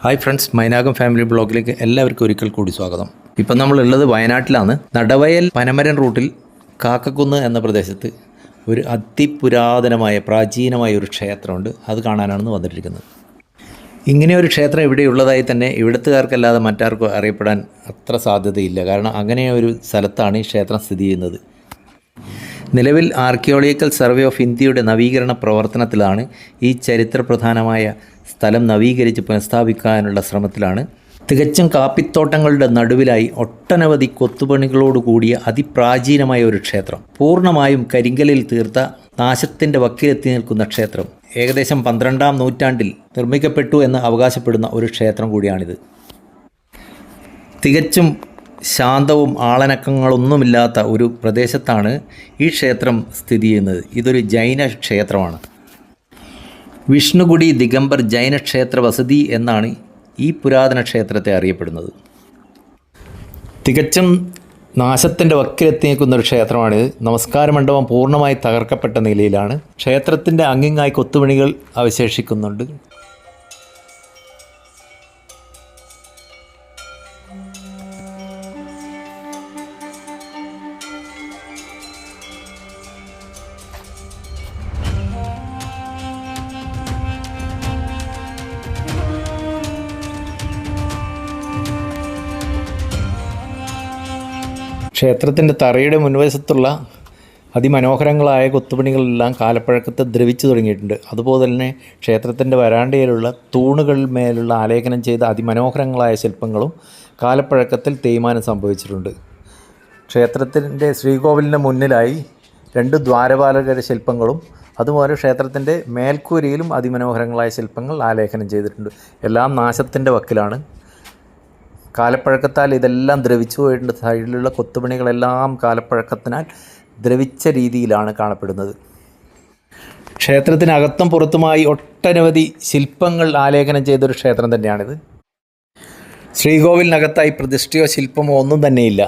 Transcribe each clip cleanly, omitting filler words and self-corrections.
Hi friends, Mainakam family ബ്ലോഗിലേക്ക് എല്ലാവർക്കും ഒരിക്കൽ കൂടി സ്വാഗതം. ഇപ്പം നമ്മളുള്ളത് വയനാട്ടിലാണ്. നടവയൽ പനമരം റൂട്ടിൽ കാക്കക്കുന്ന് എന്ന പ്രദേശത്ത് ഒരു അതിപുരാതനമായ പ്രാചീനമായ ഒരു ക്ഷേത്രമുണ്ട്. അത് കാണാനാണ് വന്നിട്ടിരിക്കുന്നത്. ഇങ്ങനെ ഒരു ക്ഷേത്രം ഇവിടെയുള്ളതായി തന്നെ ഇവിടുത്തുകാർക്കല്ലാതെ മറ്റാർക്കും അറിയപ്പെടാൻ അത്ര സാധ്യതയില്ല. കാരണം അങ്ങനെ ഒരു സ്ഥലത്താണ് ഈ ക്ഷേത്രം സ്ഥിതി ചെയ്യുന്നത്. നിലവിൽ ആർക്കിയോളജിക്കൽ സർവേ ഓഫ് ഇന്ത്യയുടെ നവീകരണ പ്രവർത്തനത്തിലാണ്. ഈ ചരിത്രപ്രധാനമായ സ്ഥലം നവീകരിച്ച് പുനഃസ്ഥാപിക്കാനുള്ള ശ്രമത്തിലാണ്. തികച്ചും കാപ്പിത്തോട്ടങ്ങളുടെ നടുവിലായി ഒട്ടനവധി കൊത്തുപണികളോടുകൂടിയ അതിപ്രാചീനമായ ഒരു ക്ഷേത്രം, പൂർണ്ണമായും കരിങ്കലിൽ തീർത്ത നാശത്തിൻ്റെ വക്കിലെത്തി നിൽക്കുന്ന ക്ഷേത്രം. ഏകദേശം 12-ാം നൂറ്റാണ്ടിൽ നിർമ്മിക്കപ്പെട്ടു എന്ന് അവകാശപ്പെടുന്ന ഒരു ക്ഷേത്രം കൂടിയാണിത്. തികച്ചും ശാന്തവും ആളനക്കങ്ങളൊന്നുമില്ലാത്ത ഒരു പ്രദേശത്താണ് ഈ ക്ഷേത്രം സ്ഥിതി ചെയ്യുന്നത്. ഇതൊരു ജൈന ക്ഷേത്രമാണ്. വിഷ്ണുഗുഡി ദിഗംബർ ജൈന ക്ഷേത്ര വസതി എന്നാണ് ഈ പുരാതന ക്ഷേത്രത്തെ അറിയപ്പെടുന്നത്. തികച്ചും നാശത്തിൻ്റെ വക്കിലെത്തി നിൽക്കുന്നൊരു ക്ഷേത്രമാണിത്. നമസ്കാര മണ്ഡപം പൂർണ്ണമായി തകർക്കപ്പെട്ട നിലയിലാണ്. ക്ഷേത്രത്തിൻ്റെ അങ്ങിങ്ങായി കൊത്തുപണികൾ അവശേഷിക്കുന്നുണ്ട്. ക്ഷേത്രത്തിൻ്റെ തറയുടെ മുൻവശത്തുള്ള അതിമനോഹരങ്ങളായ കൊത്തുപണികളെല്ലാം കാലപ്പഴക്കത്തെ ദ്രവിച്ചു തുടങ്ങിയിട്ടുണ്ട്. അതുപോലെ തന്നെ ക്ഷേത്രത്തിൻ്റെ വരാണ്ടയിലുള്ള തൂണുകളിൽ മേലുള്ള ആലേഖനം ചെയ്ത അതിമനോഹരങ്ങളായ ശില്പങ്ങളും കാലപ്പഴക്കത്തിൽ തേയ്മാനം സംഭവിച്ചിട്ടുണ്ട്. ക്ഷേത്രത്തിൻ്റെ ശ്രീകോവിലിൻ്റെ മുന്നിലായി 2 ദ്വാരപാലകര ശില്പങ്ങളും അതുപോലെ ക്ഷേത്രത്തിൻ്റെ മേൽക്കൂരയിലും അതിമനോഹരങ്ങളായ ശില്പങ്ങൾ ആലേഖനം ചെയ്തിട്ടുണ്ട്. എല്ലാം നാശത്തിൻ്റെ വക്കിലാണ്. കാലപ്പഴക്കത്താൽ ഇതെല്ലാം ദ്രവിച്ചു പോയിട്ടുണ്ട്. സൈഡിലുള്ള കൊത്തുപണികളെല്ലാം കാലപ്പഴക്കത്തിനാൽ ദ്രവിച്ച രീതിയിലാണ് കാണപ്പെടുന്നത്. ക്ഷേത്രത്തിനകത്തും പുറത്തുമായി ഒട്ടനവധി ശില്പങ്ങൾ ആലേഖനം ചെയ്തൊരു ക്ഷേത്രം തന്നെയാണിത്. ശ്രീകോവിലിനകത്തായി പ്രതിഷ്ഠയോ ശില്പമോ ഒന്നും തന്നെയില്ല.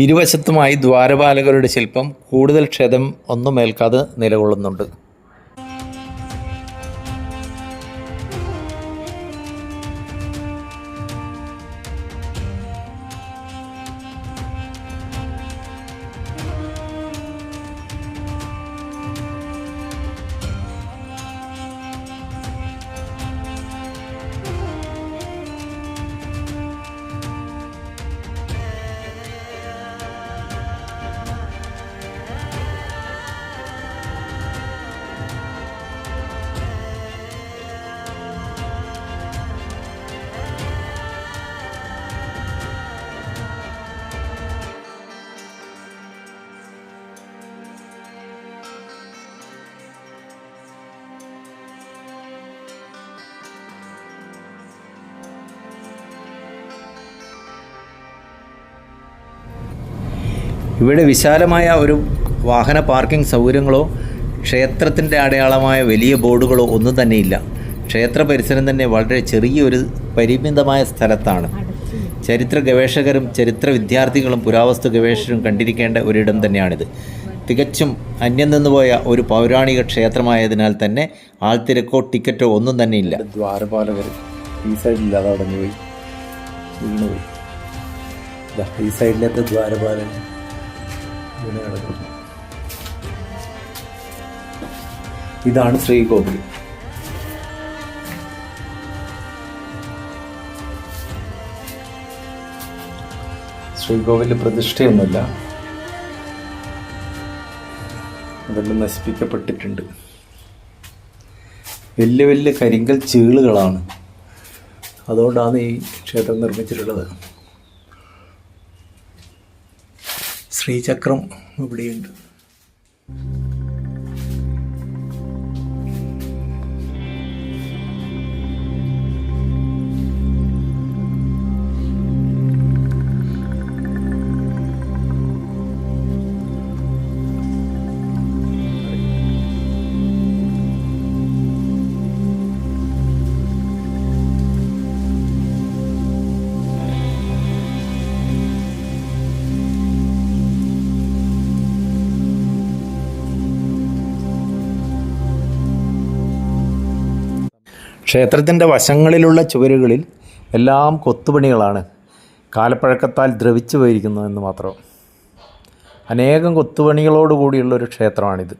ഇരുവശത്തുമായി ദ്വാരപാലകരുടെ ശില്പം കൂടുതൽ ക്ഷതം ഒന്നും ഏൽക്കാതെ നിലകൊള്ളുന്നുണ്ട്. ഇവിടെ വിശാലമായ ഒരു വാഹന പാർക്കിംഗ് സൗകര്യങ്ങളോ ക്ഷേത്രത്തിൻ്റെ അടയാളമായ വലിയ ബോർഡുകളോ ഒന്നും തന്നെയില്ല. ക്ഷേത്ര പരിസരം തന്നെ വളരെ ചെറിയൊരു പരിമിതമായ സ്ഥലത്താണ്. ചരിത്ര ഗവേഷകരും ചരിത്ര വിദ്യാർത്ഥികളും പുരാവസ്തു ഗവേഷകരും കണ്ടിരിക്കേണ്ട ഒരിടം തന്നെയാണിത്. തികച്ചും അന്യം നിന്നുപോയ ഒരു പൗരാണിക ക്ഷേത്രമായതിനാൽ തന്നെ ആൾത്തിരക്കോ ടിക്കറ്റോ ഒന്നും തന്നെയില്ല. ദ്വാരപാലകർ ഈ സൈഡില്ലാതെ അടഞ്ഞു പോയി വീണുപോയി. ഈ സൈഡിലത്തെ ദ്വാരപാലകർ ഇതാണ് ശ്രീകോവിൽ. ശ്രീകോവിലിൽ പ്രതിഷ്ഠയൊന്നുമില്ല, അതെല്ലാം നശിപ്പിക്കപ്പെട്ടിട്ടുണ്ട്. വലിയ വലിയ കരിങ്കൽ ചീളുകളാണ്. അതുകൊണ്ടാണ് ഈ ക്ഷേത്രം നിർമ്മിച്ചിട്ടുള്ളത്. ശ്രീചക്രം ഇവിടെയുണ്ട്. ക്ഷേത്രത്തിൻ്റെ വശങ്ങളിലുള്ള ചുവരുകളിൽ എല്ലാം കൊത്തുപണികളാണ്. കാലപ്പഴക്കത്താൽ ദ്രവിച്ചു പോയിരിക്കുന്നതെന്ന് മാത്രം. അനേകം കൊത്തുപണികളോടുകൂടിയുള്ളൊരു ക്ഷേത്രമാണിത്.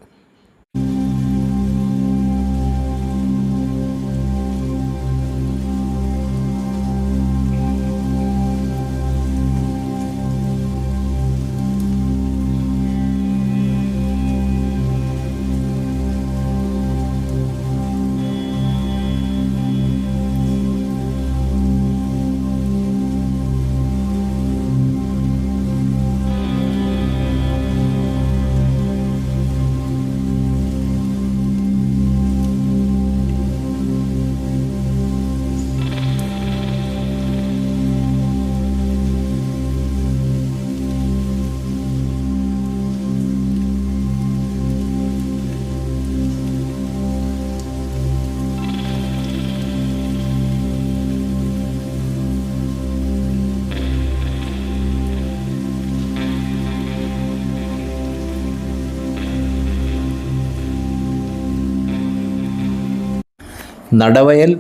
നടവയൽ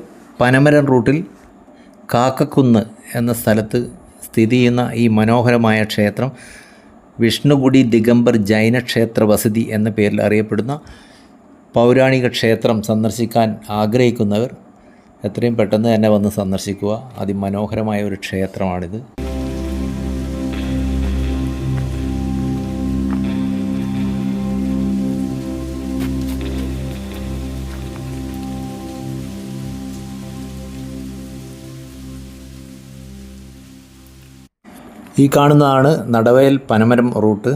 പനമരം റൂട്ടിൽ കാക്കക്കുന്ന് എന്ന സ്ഥലത്ത് സ്ഥിതി ചെയ്യുന്ന ഈ മനോഹരമായ ക്ഷേത്രം വിഷ്ണുഗുഡി ദിഗംബർ ജൈന ക്ഷേത്ര വസതി എന്ന പേരിൽ അറിയപ്പെടുന്ന പൗരാണിക ക്ഷേത്രം സന്ദർശിക്കാൻ ആഗ്രഹിക്കുന്നവർ എത്രയും പെട്ടെന്ന് തന്നെ വന്ന് സന്ദർശിക്കുക. അതിമനോഹരമായ ഒരു ക്ഷേത്രമാണിത്. ഈ കാണുന്നതാണ് നടവയൽ പനമരം റൂട്ട്.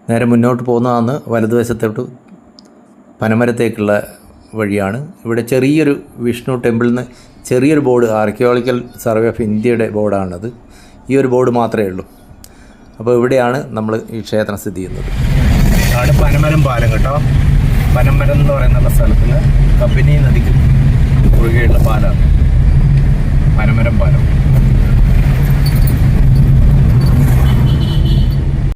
നേരെ മുന്നോട്ട് പോകുന്നതാണ് വലതുവശത്തോട്ട് പനമരത്തേക്കുള്ള വഴിയാണ്. ഇവിടെ ചെറിയൊരു വിഷ്ണു ടെമ്പിളിൽ നിന്ന് ചെറിയൊരു ബോർഡ്, ആർക്കിയോളജിക്കൽ സർവേ ഓഫ് ഇന്ത്യയുടെ ബോർഡാണത്. ഈ ഒരു ബോർഡ് മാത്രമേ ഉള്ളൂ. അപ്പോൾ ഇവിടെയാണ് നമ്മൾ ഈ ക്ഷേത്രം സ്ഥിതി ചെയ്യുന്നത്. ആണ് പനമരം പാലം കേട്ടോ. പനമരം എന്ന് പറയുന്ന സ്ഥലത്തിൽ കബനി നദിക്ക് കുറുകെയുള്ള പാലമാണ്.